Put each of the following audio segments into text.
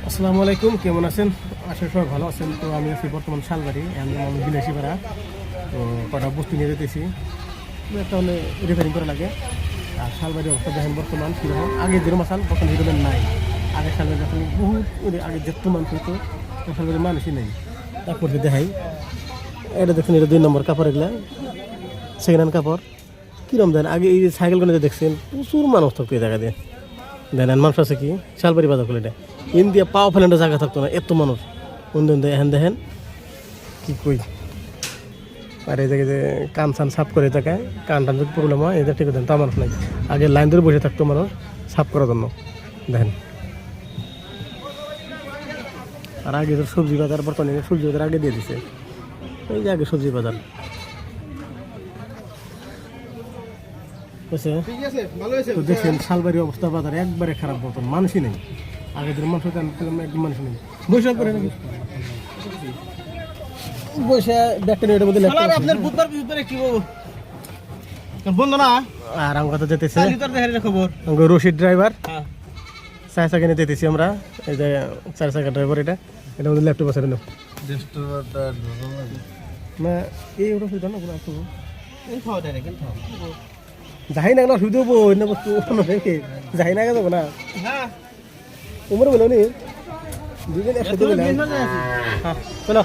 আসসালামু আলাইকুম, কেমন আছেন? আশা সবাই ভালো আছেন। তো আমি আছি বর্তমান শালবাড়ি, আমি বিলাসীপাড়া। তো কটা বস্তু নিয়ে যেতেছি, একটা হলে রিপেয়ারিং করা লাগে। আর শালবাড়ির অবস্থা দেখেন বর্তমান কীরকম। আগে যেরকম আসাল তখন হিরোমেন নাই। আগের শালবাড়ি যখন বহুত আগে যেত মানুষ হইতো, শালবাড়ির মানুষই নেই। তারপর দেখাই, এটা দেখুন, এটা 2 নম্বর কাপড়, এগুলা সেকেন্ড হ্যান্ড কাপড়। কীরকম দেন আগে এই যে সাইকেলগুলো দেখছেন, প্রচুর মানুষ থাকতো এই জায়গা দিয়ে। দেখেন মানুষ আছে কি শালবাড়ি বাজার খুলে এটা ইন্ডিয়া পাও ফেলেন্ডের জায়গা থাকতো না, এত মানুষ। দেখেন দেখেন কি কই। আর এই জায়গায় যে কান সান সাফ করে জায়গায় কান টান যদি প্রবলেম হয়, এটা ঠিক দেন তা মানুষ নাই। আগে লাইন ধরে বসে থাকতো মানুষ সাফ করার জন্য। দেখেন, আর আগে তো সবজি বাজার, বর্তমানে সবজি বাজার আগে দিয়ে দিছে। এই যে আগে সবজি বাজার তো দেখছেন। শালবাড়ির অবস্থা বাজার একবারে খারাপ, বর্তমান মানুষই নেই। আগে দিন মানুষ একদম মানুষ নেই। বৈশাখ করে নাকি বসে দেখতে নেই, এটার মধ্যে আপনার বুধবার কি বন্ধ না। আর আমার কথা যেতেছে খবর রশিদ ড্রাইভার, 4 সেকেন্ডে যেতেছি আমরা। এই যে 4 সেকেন্ড ড্রাইভার, এটার মধ্যে ল্যাপটপ আছে না। এই ওটা সুবিধা না কোনো যাই না, কেন সুবিধা হবো অন্য বস্তু যাই না যাবো না। তোমার বলো নি দুজন একসাথে চলো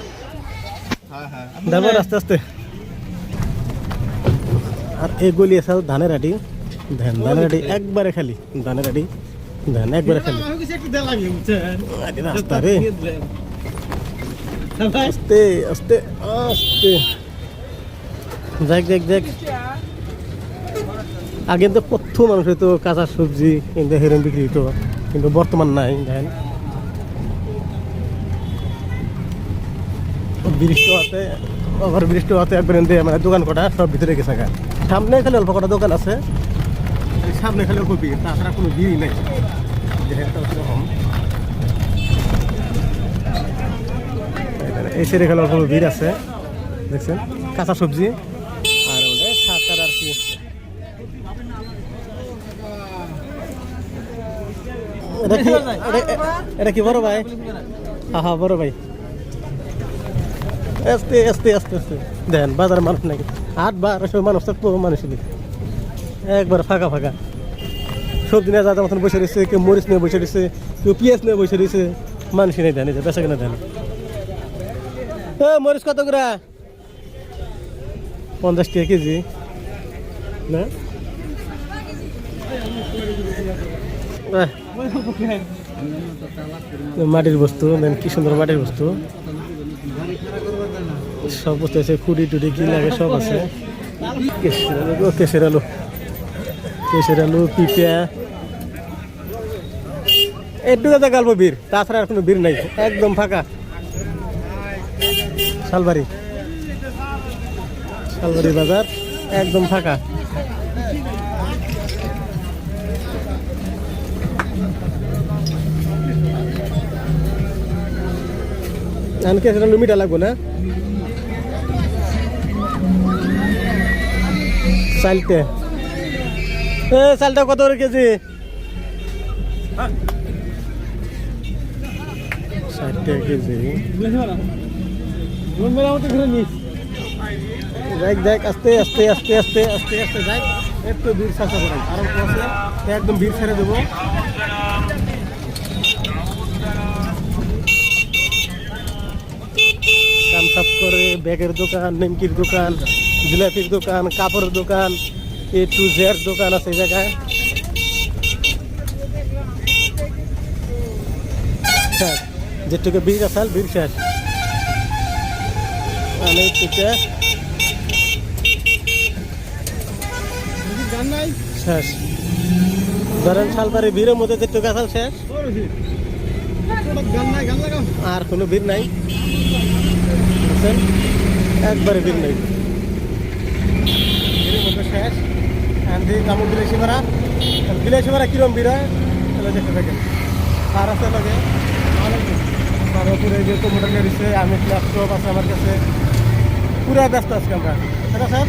যাবো আস্তে আস্তে। আর এই গলি আছে ধানের আটি, ধান ধানের আটি একবারে খালি, ধানের আটি ধান একবারে খালি। রাস্তা রে আস্তে আস্তে আস্তে দেখ দেখ দেখ। আগে তো কত মানুষ হইতো কাঁচা সবজি কিন্তু হেরোইন বিক্রি হইতো, কিন্তু বর্তমান নাই। দেখেন বৃষ্টি হতে, ওভার বৃষ্টি হতে একবার মানে দোকান কটা সব ভিতরে গেছে। সামনে খালি অল্প কটা দোকান আছে, সামনে খালি অল্প ভিড়, তাছাড়া কোনো ভিড়ই নেই। কম এই সেরে খালি অল্প ভিড় আছে, দেখছেন কাঁচা সবজি। আর শাক আর কি এটা কি বড় ভাই? হ্যাঁ হ্যাঁ বড় ভাই। আস্তে আস্তে আস্তে আস্তে দেখেন বাজারে মানুষ নাকি 8-12 মানুষ থাকবো, মানুষ নেই, একবার ফাঁকা ফাঁকা। সবজি নিয়ে যাদের মতন বসে রয়েছে, কেউ মরিচ নিয়ে বসে রয়েছে, কেউ পেঁয়াজ নিয়ে বসে রয়েছে, মানুষ নেই। দেন বেচা কেনা দেন। মরিচ কত করে? 50 টাকা কেজি না? মাটির বস্তু দেন, কি সুন্দর মাটির বস্তু, সব বস্তু আছে। খুঁড়ি টুড়ি কি লাগে সব আছে। কেশের আলু, কেশের আলু, পিঁপা, একটু গল্প ভিড়, তাছাড়া আর কোনো ভিড় নাই, একদম ফাঁকা। শালবাড়ি, শালবাড়ি বাজার একদম ফাঁকা। কেশের আলু মিঠা লাগবো না? চালটা চালটা কত করে কেজি? 60 টাকা কেজি। দেখ দেখ আস্তে আস্তে আস্তে আস্তে আস্তে আস্তে যাই, একটু ভিড় সাথে করাই আর একদম ভিড় ছেড়ে দেবো। কাম সাফ করে ব্যাগের দোকান, নিমকির দোকান, জিলাপির দোকান, কাপড়ের দোকান, A to Z দোকান আছে এই জায়গায়। যেটুকু ভিড় আছে ভিড় শেষ। শেষ ধরেন শালবাড়ি ভিড়ের মধ্যে যেটুকু আছে শেষ, আর কোনো ভিড় নাই, একবারে ভিড় নেই। শেষ কামড় বিলাসীপাড়া, বিলাসীপাড়া কিরম ভিড় হয় তাহলে দেখতে থাকেন। কার আছে লাগে পুরো যে কম্পিউটার নিয়ে আমি ল্যাপটপ আছে আমার কাছে, পুরো ব্যস্ত আজকে আমরা। এটা স্যার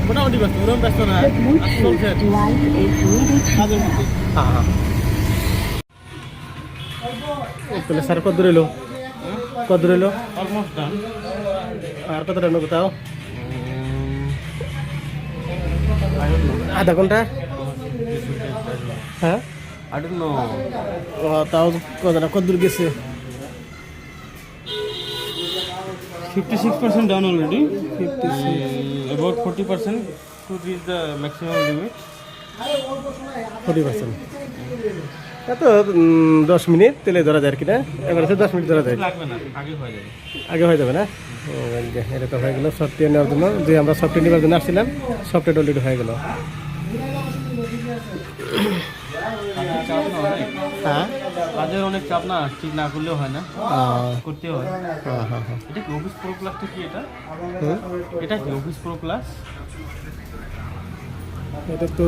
মোটামুটি ব্যস্ত, ওরকম ব্যস্ত না, চলছে। হ্যাঁ হ্যাঁ তাহলে স্যার কত দূর এলো? কত দূর এলো? Almost done. আর কতটা নেবো তাও? আধা ঘন্টা? হ্যাঁ I don't know. তাও কত দূর গেছে? 56% done already. 56 About 40% to reach the maximum limit. 40%। এত 10 মিনিট তেলে ধরা যায় আর কি না? এবার 10 মিনিট ধরা যায়, লাগবে না, আগে হয়ে যাবে। আগে হয়ে যাবে না? ও, এটা তো হয়ে গেল সফটওয়্যার নেওয়ার জন্য, যে আমরা সফটওয়্যার নেওয়ার জন্য আসছিলাম সফটওয়্যার অলরেডি হয়ে গেল। চাপ না অনেক, হ্যাঁ কাজের অনেক চাপ না, ঠিক না করলেও হয় না, হ্যাঁ করতে হয়। হ্যাঁ হ্যাঁ। এটা কি অফিস প্রো ক্লাসটা কি এটা? হুম? এটা কি অফিস প্রো ক্লাস? এটা তো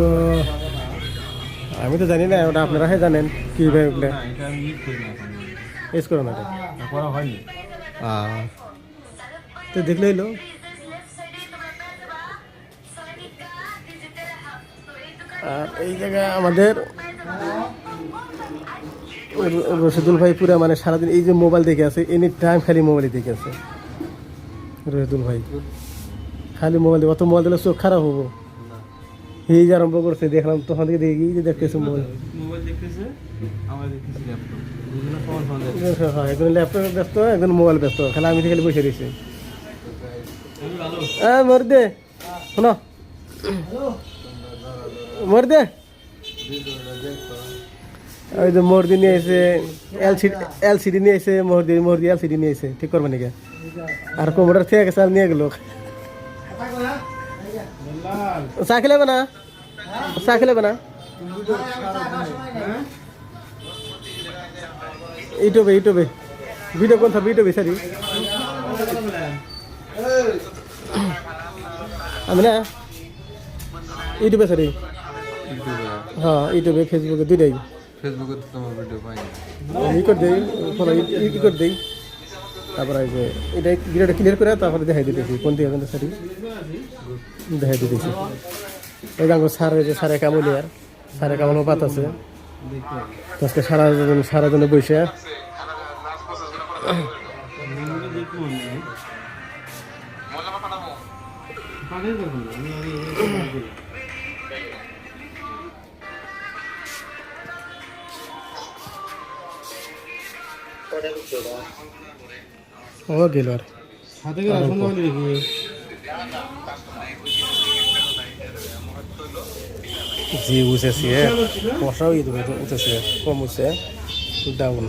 আমি তো জানি না, ওটা আপনারা জানেন কীভাবে ওগুলো না, এটা আমি ইউজ করি না এখন, ইউজ করো না এটা। করা হয়নি। তো দেখলে এলো আর এই জায়গায় আমাদের রশিদুল ভাই পুরা মানে সারাদিন এই যে মোবাইল দেখে আছে, এনি টাইম খালি মোবাইলই দেখে আছে রশিদুল ভাই, খালি মোবাইল, অত মোবাইল দিলে চোখ খারাপ হবো। এই যে আরম্ভ করছে, দেখলাম তখন থেকে দেখি যে দেখতেছে মোবাইল, মোবাইল দেখতেছে, আমরা দেখতেছি ল্যাপটপ, দুজনে সমান সমান দেখতেছি। হ্যাঁ একজন ল্যাপটপে ব্যস্ত, একজন মোবাইল ব্যস্ত, খালি আমি তো খালি বসে রয়েছি। ভালো। হ্যাঁ মর দে, শোনো মর দে। ওই যে মর্দি নিয়ে এসে এলসিডি নিয়ে এসে মর্দি এলসিডি নিয়ে এসে ঠিক করবে নাকি? আর কম্পিউটার থেকে গেছে আর নিয়ে গেল। চা খেলেবে না? চা খেলেবে না? ইউটিউবে ভিডিও কোন থাকবে? ইউটিউবে সারি আমি না ইউটিউবে সারি, হ্যাঁ ইউটিউবে ফেসবুকে দুইটাই। ফেসবুকে তো তোমার ভিডিও পাই না। ই করে দিই, ফলো ই করে দিই, তারপরে এই যে এটা ভিডিওটা ক্লিয়ার করে তারপরে দেখাই দিতেছি কোন দিকে কোনটা সারি দেখাই দিতেছি। এই গাঙ্গ সার, যে সারে কামুলি আর সারে কামুলো পাত আছে আজকে সারা জন্য বসে ও গেল আর হাতে গেলে সন্ধ্যা হলে দেখি জি উঠেছে, মশাও উঠেছে, কম উঠছে ডাউন।